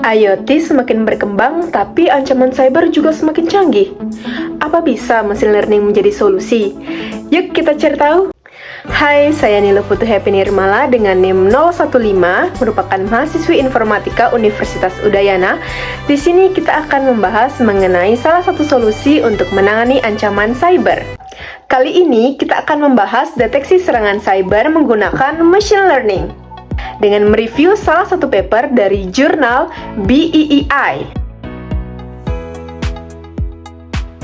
IoT semakin berkembang, tapi ancaman cyber juga semakin canggih. Apa bisa machine learning menjadi solusi? Yuk kita cari tahu. Hai, saya Nilo Putu Happy Nirmala dengan NIM 015, merupakan mahasiswi informatika Universitas Udayana. Di sini kita akan membahas mengenai salah satu solusi untuk menangani ancaman cyber. Kali ini kita akan membahas deteksi serangan cyber menggunakan machine learning dengan mereview salah satu paper dari jurnal BEEI.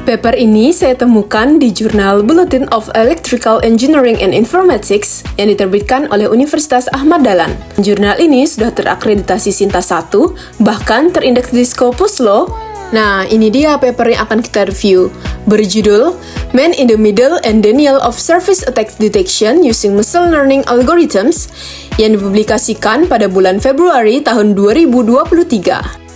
Paper ini saya temukan di jurnal Bulletin of Electrical Engineering and Informatics yang diterbitkan oleh Universitas Ahmad Dahlan. Jurnal ini sudah terakreditasi Sinta 1, bahkan terindeks di Scopus Law. Nah, ini dia paper yang akan kita review. Berjudul Man in the Middle and Denial of Service Attack Detection Using Machine Learning Algorithms yang dipublikasikan pada bulan Februari tahun 2023.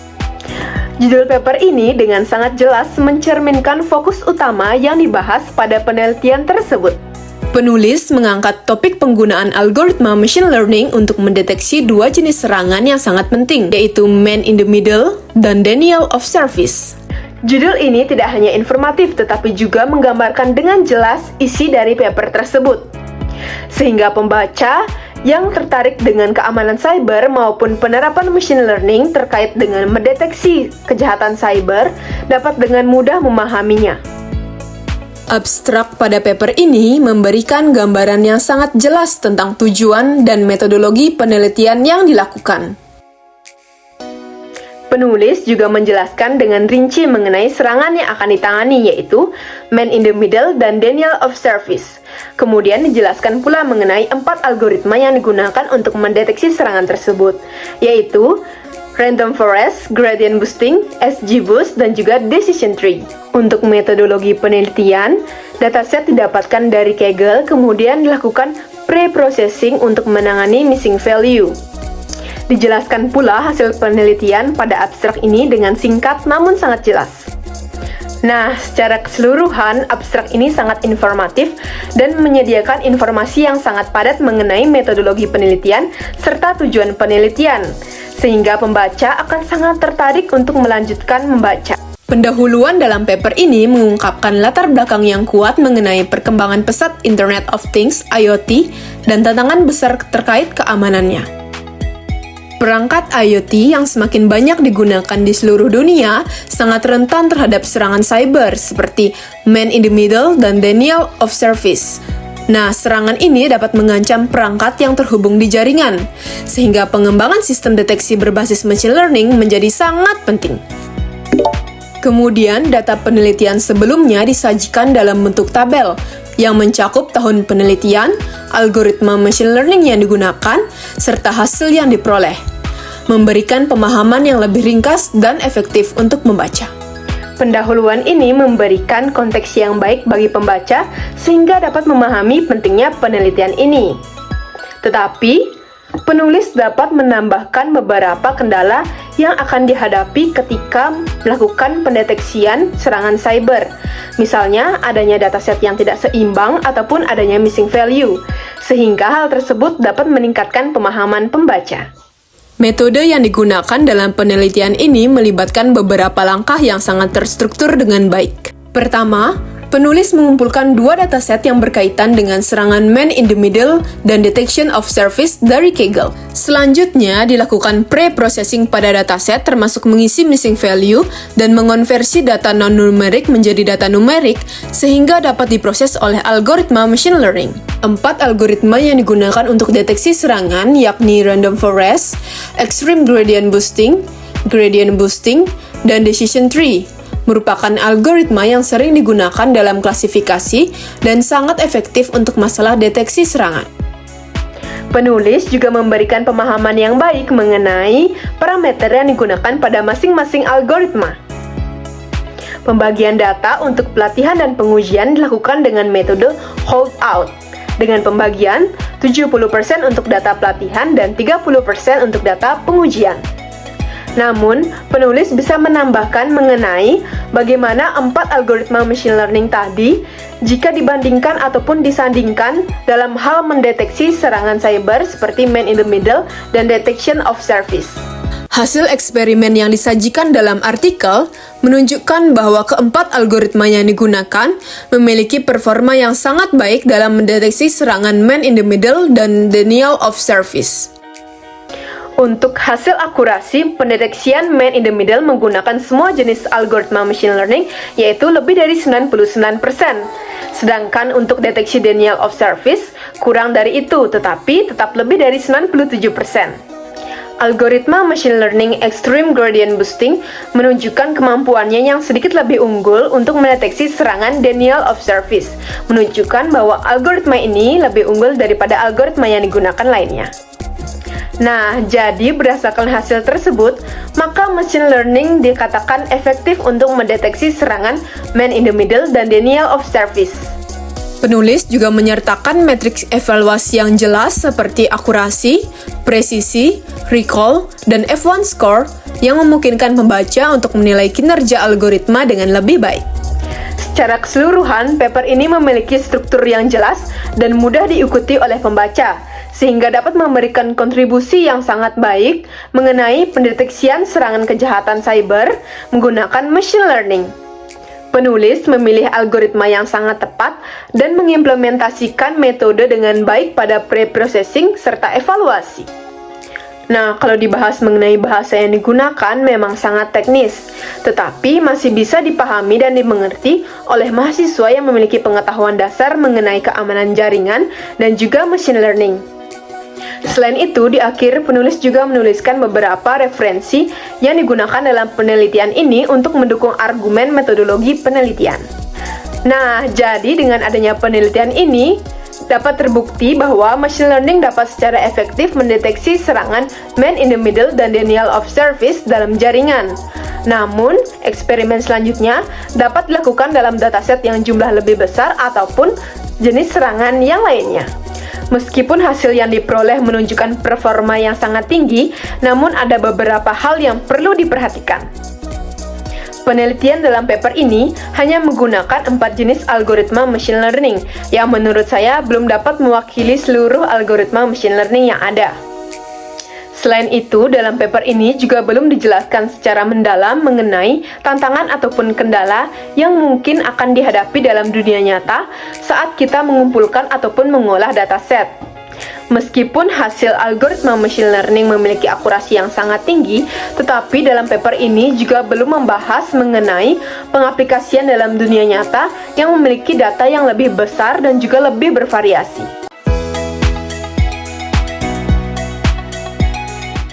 Judul paper ini dengan sangat jelas mencerminkan fokus utama yang dibahas pada penelitian tersebut. Penulis mengangkat topik penggunaan algoritma machine learning untuk mendeteksi dua jenis serangan yang sangat penting, yaitu man in the middle dan denial of service. Judul ini tidak hanya informatif, tetapi juga menggambarkan dengan jelas isi dari paper tersebut, sehingga pembaca yang tertarik dengan keamanan cyber maupun penerapan machine learning terkait dengan mendeteksi kejahatan cyber dapat dengan mudah memahaminya. Abstrak pada paper ini memberikan gambaran yang sangat jelas tentang tujuan dan metodologi penelitian yang dilakukan. Penulis juga menjelaskan dengan rinci mengenai serangan yang akan ditangani, yaitu man in the middle dan denial of service. Kemudian dijelaskan pula mengenai 4 algoritma yang digunakan untuk mendeteksi serangan tersebut, yaitu random forest, gradient boosting, SGBoost, dan juga decision tree. Untuk metodologi penelitian, dataset didapatkan dari Kaggle, kemudian dilakukan pre-processing untuk menangani missing value. Dijelaskan pula hasil penelitian pada abstrak ini dengan singkat namun sangat jelas. Nah, secara keseluruhan, abstrak ini sangat informatif dan menyediakan informasi yang sangat padat mengenai metodologi penelitian serta tujuan penelitian, sehingga pembaca akan sangat tertarik untuk melanjutkan membaca. Pendahuluan dalam paper ini mengungkapkan latar belakang yang kuat mengenai perkembangan pesat Internet of Things (IoT) dan tantangan besar terkait keamanannya. Perangkat IoT yang semakin banyak digunakan di seluruh dunia sangat rentan terhadap serangan cyber seperti man in the middle dan denial of service. Nah, serangan ini dapat mengancam perangkat yang terhubung di jaringan, sehingga pengembangan sistem deteksi berbasis machine learning menjadi sangat penting. Kemudian, data penelitian sebelumnya disajikan dalam bentuk tabel yang mencakup tahun penelitian, algoritma machine learning yang digunakan, serta hasil yang diperoleh, memberikan pemahaman yang lebih ringkas dan efektif untuk membaca. Pendahuluan ini memberikan konteks yang baik bagi pembaca sehingga dapat memahami pentingnya penelitian ini. Tetapi, penulis dapat menambahkan beberapa kendala yang akan dihadapi ketika melakukan pendeteksian serangan cyber. Misalnya, adanya dataset yang tidak seimbang ataupun adanya missing value, sehingga hal tersebut dapat meningkatkan pemahaman pembaca. Metode yang digunakan dalam penelitian ini melibatkan beberapa langkah yang sangat terstruktur dengan baik. Pertama, penulis mengumpulkan 2 dataset yang berkaitan dengan serangan man in the middle dan detection of service dari Kaggle. Selanjutnya, dilakukan pre-processing pada dataset termasuk mengisi missing value dan mengonversi data non-numerik menjadi data numerik sehingga dapat diproses oleh algoritma machine learning. 4 algoritma yang digunakan untuk deteksi serangan yakni random forest, extreme gradient boosting, dan decision tree merupakan algoritma yang sering digunakan dalam klasifikasi dan sangat efektif untuk masalah deteksi serangan. Penulis juga memberikan pemahaman yang baik mengenai parameter yang digunakan pada masing-masing algoritma. Pembagian data untuk pelatihan dan pengujian dilakukan dengan metode holdout, dengan pembagian 70% untuk data pelatihan dan 30% untuk data pengujian. Namun, penulis bisa menambahkan mengenai bagaimana 4 algoritma machine learning tadi jika dibandingkan ataupun disandingkan dalam hal mendeteksi serangan cyber seperti man in the middle dan detection of service. Hasil eksperimen yang disajikan dalam artikel menunjukkan bahwa keempat algoritma yang digunakan memiliki performa yang sangat baik dalam mendeteksi serangan man in the middle dan denial of service. Untuk hasil akurasi, pendeteksian man in the middle menggunakan semua jenis algoritma machine learning yaitu lebih dari 99%. Sedangkan untuk deteksi denial of service kurang dari itu, tetapi tetap lebih dari 97%. Algoritma machine learning extreme gradient boosting menunjukkan kemampuannya yang sedikit lebih unggul untuk mendeteksi serangan denial of service, menunjukkan bahwa algoritma ini lebih unggul daripada algoritma yang digunakan lainnya. Nah, jadi berdasarkan hasil tersebut, maka machine learning dikatakan efektif untuk mendeteksi serangan man in the middle dan denial of service. Penulis juga menyertakan matriks evaluasi yang jelas seperti akurasi, presisi, recall, dan F1 score yang memungkinkan pembaca untuk menilai kinerja algoritma dengan lebih baik. Secara keseluruhan, paper ini memiliki struktur yang jelas dan mudah diikuti oleh pembaca, sehingga dapat memberikan kontribusi yang sangat baik mengenai pendeteksian serangan kejahatan cyber menggunakan machine learning. Penulis memilih algoritma yang sangat tepat dan mengimplementasikan metode dengan baik pada pre-processing serta evaluasi. Nah, kalau dibahas mengenai bahasa yang digunakan memang sangat teknis, tetapi masih bisa dipahami dan dimengerti oleh mahasiswa yang memiliki pengetahuan dasar mengenai keamanan jaringan dan juga machine learning. Selain itu, di akhir penulis juga menuliskan beberapa referensi yang digunakan dalam penelitian ini untuk mendukung argumen metodologi penelitian. Nah, jadi dengan adanya penelitian ini, dapat terbukti bahwa machine learning dapat secara efektif mendeteksi serangan man in the middle dan denial of service dalam jaringan. Namun, eksperimen selanjutnya dapat dilakukan dalam dataset yang jumlah lebih besar ataupun jenis serangan yang lainnya. Meskipun hasil yang diperoleh menunjukkan performa yang sangat tinggi, namun ada beberapa hal yang perlu diperhatikan. Penelitian dalam paper ini hanya menggunakan 4 jenis algoritma machine learning, yang menurut saya belum dapat mewakili seluruh algoritma machine learning yang ada. Selain itu, dalam paper ini juga belum dijelaskan secara mendalam mengenai tantangan ataupun kendala yang mungkin akan dihadapi dalam dunia nyata saat kita mengumpulkan ataupun mengolah dataset. Meskipun hasil algoritma machine learning memiliki akurasi yang sangat tinggi, tetapi dalam paper ini juga belum membahas mengenai pengaplikasian dalam dunia nyata yang memiliki data yang lebih besar dan juga lebih bervariasi.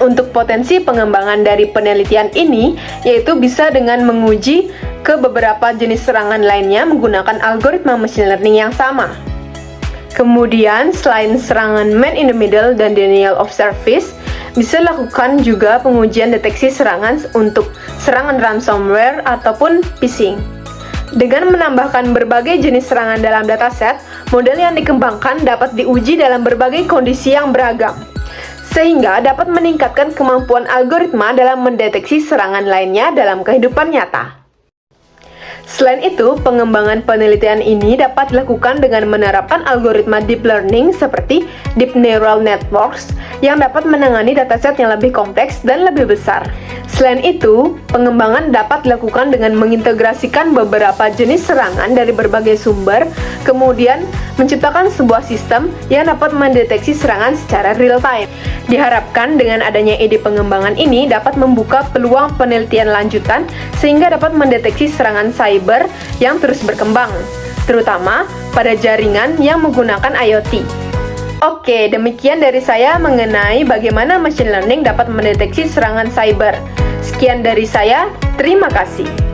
Untuk potensi pengembangan dari penelitian ini, yaitu bisa dengan menguji ke beberapa jenis serangan lainnya menggunakan algoritma machine learning yang sama. Kemudian, selain serangan man in the middle dan denial of service, bisa lakukan juga pengujian deteksi serangan untuk serangan ransomware ataupun phishing. Dengan menambahkan berbagai jenis serangan dalam dataset, model yang dikembangkan dapat diuji dalam berbagai kondisi yang beragam, sehingga dapat meningkatkan kemampuan algoritma dalam mendeteksi serangan lainnya dalam kehidupan nyata. Selain itu, pengembangan penelitian ini dapat dilakukan dengan menerapkan algoritma deep learning seperti deep neural networks yang dapat menangani dataset yang lebih kompleks dan lebih besar. Selain itu, pengembangan dapat dilakukan dengan mengintegrasikan beberapa jenis serangan dari berbagai sumber, kemudian menciptakan sebuah sistem yang dapat mendeteksi serangan secara real-time. Diharapkan dengan adanya ide pengembangan ini dapat membuka peluang penelitian lanjutan sehingga dapat mendeteksi serangan cyber yang terus berkembang, terutama pada jaringan yang menggunakan IoT. Oke, demikian dari saya mengenai bagaimana machine learning dapat mendeteksi serangan cyber. Sekian dari saya, terima kasih.